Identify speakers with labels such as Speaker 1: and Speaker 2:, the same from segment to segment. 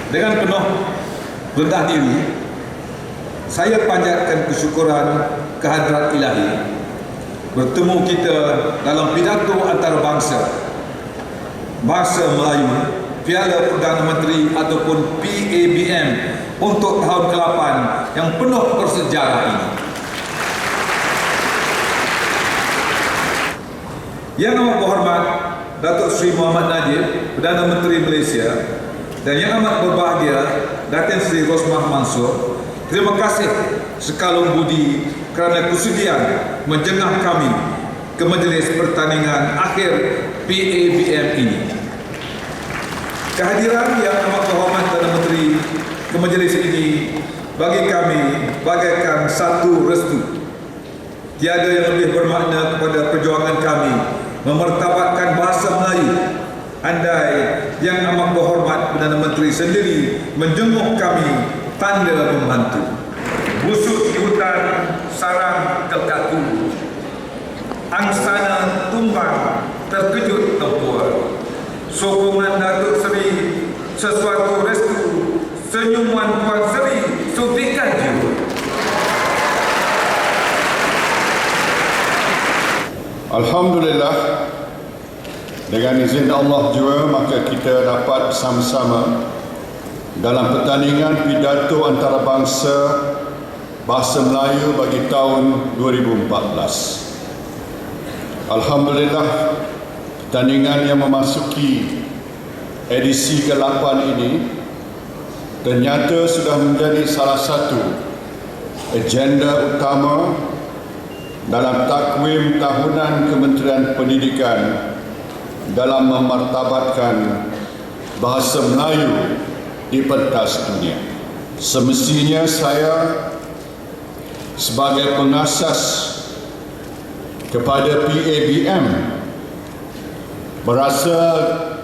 Speaker 1: Dengan penuh rendah diri, saya panjatkan kesyukuran kehadrat Ilahi bertemu kita dalam pidato antarabangsa Bahasa Melayu Piala Perdana Menteri ataupun PABM untuk tahun ke-8 yang penuh bersejarah ini. Yang amat berhormat Datuk Seri Muhammad Najib, Perdana Menteri Malaysia, dan yang amat berbahagia Datin Seri Rosmah Mansor, terima kasih sekalung budi kerana kesudian menjengah kami ke majlis pertandingan akhir PABM ini. Kehadiran yang amat berhormat Perdana Menteri ke majlis ini bagi kami bagaikan satu restu. Tiada yang lebih bermakna kepada perjuangan kami memertabatkan bahasa Melayu. Andai yang amat berhormat Perdana Menteri sendiri menjenguk kami tanda membantu. Busuk di hutan sarang terkaku, angsana tumbang terkejut tempur. Sokongan Datuk Seri sesuatu restu, senyuman Puan Seri suntikan jiwa.
Speaker 2: Alhamdulillah, dengan izin Allah juga maka kita dapat bersama-sama dalam pertandingan pidato antarabangsa Bahasa Melayu bagi tahun 2014. Alhamdulillah, pertandingan yang memasuki edisi ke-8 ini ternyata sudah menjadi salah satu agenda utama dalam takwim tahunan Kementerian Pendidikan dalam memartabatkan bahasa Melayu di pentas dunia. Semestinya saya sebagai pengasas kepada PABM berasa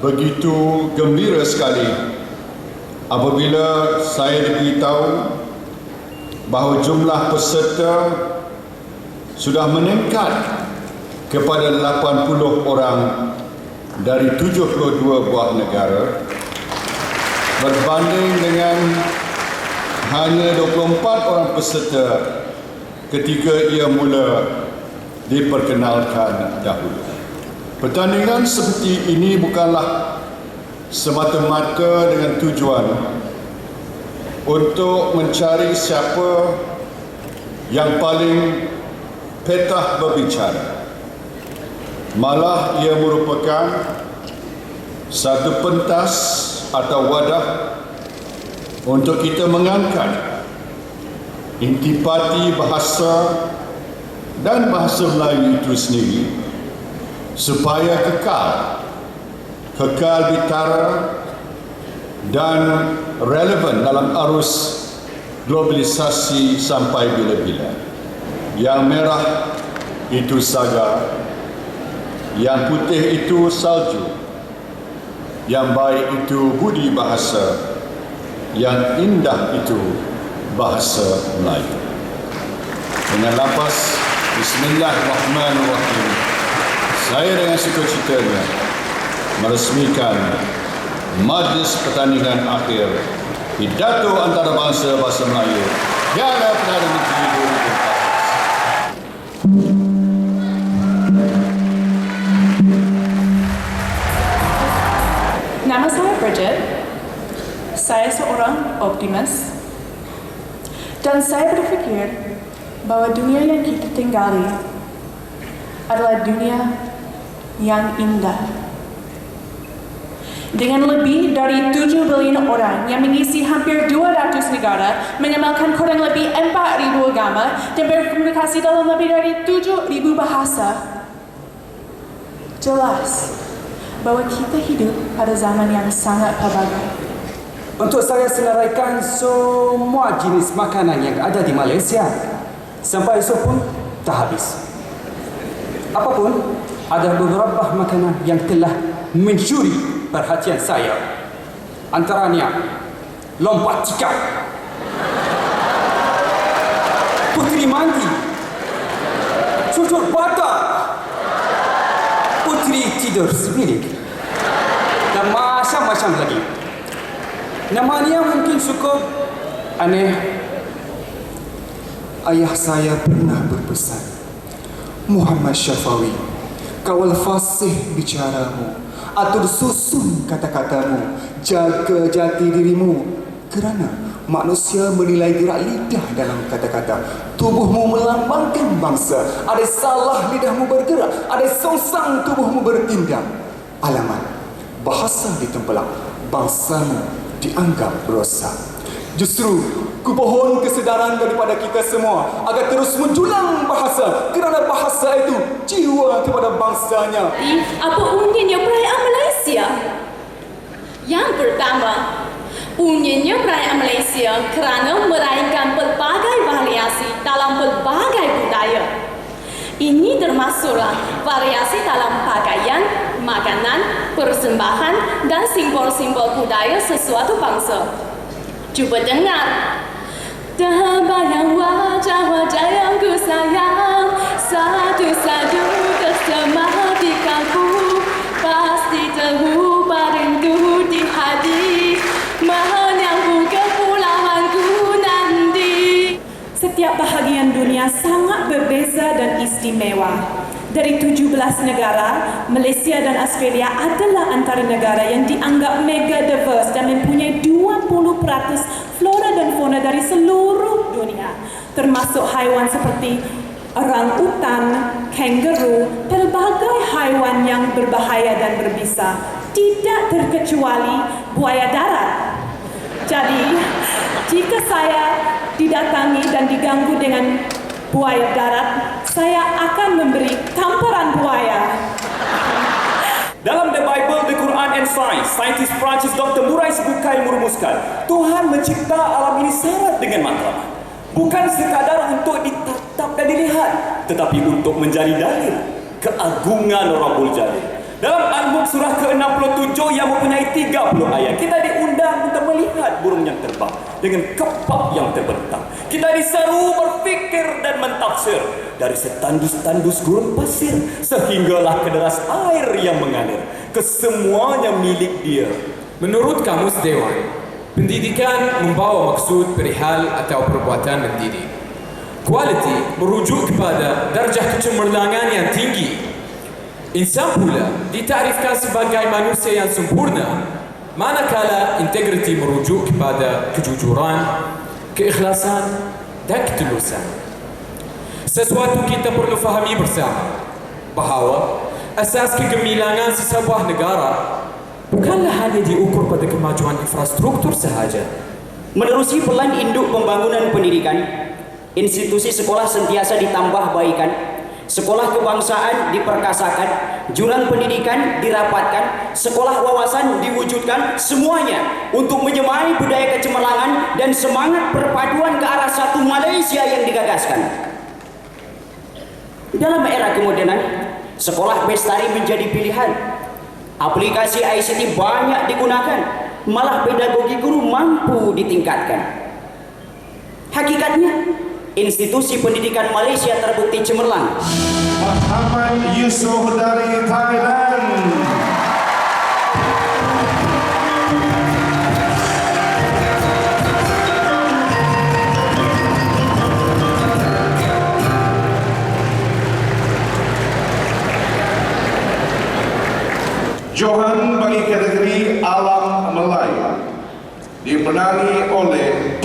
Speaker 2: begitu gembira sekali apabila saya diberitahu bahawa jumlah peserta sudah meningkat kepada 80 orang dari 72 buah negara berbanding dengan hanya 24 orang peserta ketika ia mula diperkenalkan dahulu. Pertandingan seperti ini bukanlah semata-mata dengan tujuan untuk mencari siapa yang paling petah berbicara. Malah ia merupakan satu pentas atau wadah untuk kita mengangkat intipati bahasa dan bahasa Melayu itu sendiri supaya kekal bitara dan relevan dalam arus globalisasi sampai bila-bila. Yang merah itu saga, yang putih itu salju, yang baik itu budi bahasa, yang indah itu bahasa Melayu. Dengan lafaz Bismillahirrahmanirrahim, saya dengan sukacitanya meresmikan majlis pertandingan akhir pidato antarabangsa bahasa Melayu Piala Perdana Menteri 2014.
Speaker 3: Nama saya Bridget. Saya seorang optimis. Dan saya berpikir bahwa dunia yang kita tinggali adalah dunia yang indah. Dengan lebih dari 7 bilion orang yang mengisi hampir 200 negara, mengamalkan kurang lebih 4,000 agama dan berkomunikasi dalam lebih dari 7,000 bahasa, jelas bahwa kita hidup pada zaman yang sangat pelbagai.
Speaker 4: Untuk saya senaraikan semua jenis makanan yang ada di Malaysia sampai esok pun tak habis. Apapun, ada beberapa makanan yang telah mencuri perhatian saya. Antaranya lompat tikar, putri mandi, cucur batak, putri tidur sebilik, dan macam-macam lagi. Namanya mungkin cukup aneh.
Speaker 5: Ayah saya pernah berpesan, Muhammad Syafawi, kawal fasih bicaramu, atur susun kata-katamu, jaga jati dirimu, kerana manusia menilai gerak lidah dalam kata-kata. Tubuhmu melambangkan bangsa. Ada salah lidahmu bergerak, ada songsang tubuhmu bertindak. Alamat, bahasa ditempelak, bangsamu dianggap rosak. Justru kupohon kesedaran daripada kita semua agar terus menjulang bahasa, kerana bahasa itu jiwa kepada bangsanya.
Speaker 6: Apa uniknya perayaan Malaysia? Yang pertama, uniknya perayaan Malaysia kerana meraihkan pelbagai variasi dalam pelbagai budaya. Ini termasuklah variasi dalam pakaian, makanan, persembahan dan simbol-simbol budaya sesuatu bangsa. Cuba dengar. Terbayang wajah-wajah yang ku sayang, satu-satu tersemah di kalbu, pasti terubah rindu di hati, menyambung kepulauanku nanti.
Speaker 3: Setiap bahagian dunia sangat berbeza dan istimewa. Dari 17 negara, Malaysia dan Australia adalah antara negara yang dianggap mega diverse dan mempunyai 20% flora dan fauna dari seluruh dunia, termasuk haiwan seperti orangutan, kangaroo, pelbagai haiwan yang berbahaya dan berbisa, tidak terkecuali buaya darat. Jadi, jika saya didatangi dan diganggu dengan buaya darat, saya akan memberi tamparan buaya.
Speaker 4: Dalam The Bible, The Quran and Science, saintis Perancis Dr. Murray Bukai merumuskan, Tuhan mencipta alam ini syarat dengan matlamat. Bukan sekadar untuk ditatap dan dilihat, tetapi untuk menjadi dalil keagungan Rabbul Jalil. Dalam Al-Mulk surah ke-67 yang mempunyai 30 ayat, kita diundang untuk melihat burung yang terbang dengan kepak yang terbentang. Kita diseru berfikir dan mentafsir dari setandus-tandus gurun pasir sehinggalah ke deras air yang mengalir. Kesemuanya milik Dia.
Speaker 7: Menurut Kamus Dewan, pendidikan membawa maksud perihal atau perbuatan mendidik. Quality merujuk kepada darjah kecemerlangan yang tinggi. Insan pula ditarifkan sebagai manusia yang sempurna, manakala integriti merujuk kepada kejujuran, keikhlasan dan ketulusan. Sesuatu kita perlu fahami bersama bahawa asas kegemilangan sesebuah negara bukanlah hanya diukur pada kemajuan infrastruktur sahaja.
Speaker 8: Menerusi pelan induk pembangunan pendidikan, institusi sekolah sentiasa ditambah baikan, sekolah kebangsaan diperkasakan, jurang pendidikan dirapatkan, sekolah wawasan diwujudkan, semuanya untuk menyemai budaya kecemerlangan dan semangat perpaduan ke arah satu Malaysia yang digagaskan. Dalam era kemodenan, sekolah bestari menjadi pilihan. Aplikasi ICT banyak digunakan, malah pedagogi guru mampu ditingkatkan. Hakikatnya, institusi pendidikan Malaysia terbukti cemerlang.
Speaker 9: Muhammad Yusof dari Thailand. Johan bagi kategori Alam Melayu dimenangi oleh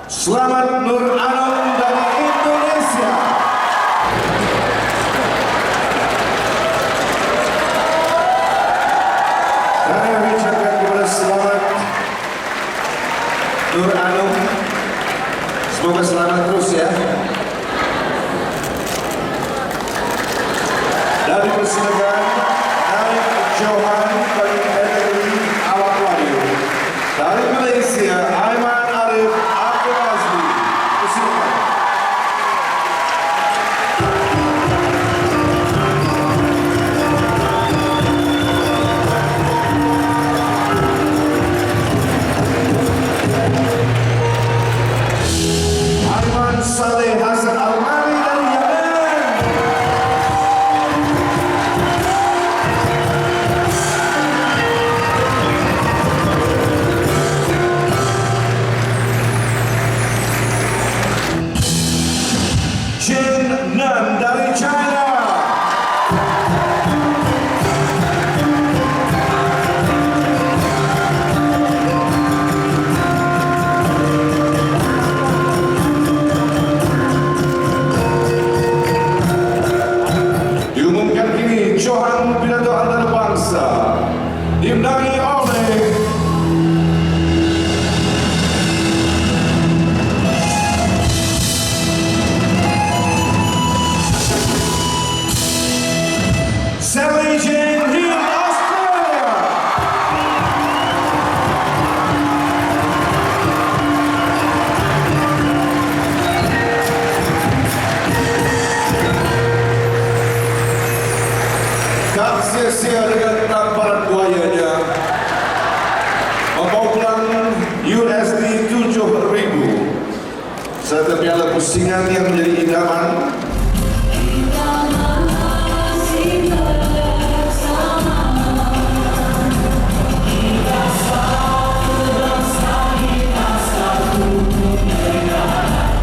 Speaker 9: Selamat Nur Anom dari Indonesia. Saya ucapkan kepada selamat Nur Anom. Semoga selamat terus ya. Dari persilakan Arif Johan bagi kategori Alam Melayu. Dari Malaysia, Aiman Arif Abdul Azmi. Chen Nan dari China. Diumumkan kini Johan Pidato Antarabangsa dimenangi oleh Sally Jane Hill, Australia. Tak sia-sia dengan tamparan buayanya membawa pulang USD 7.000 serta piala pusingan yang menjadi idaman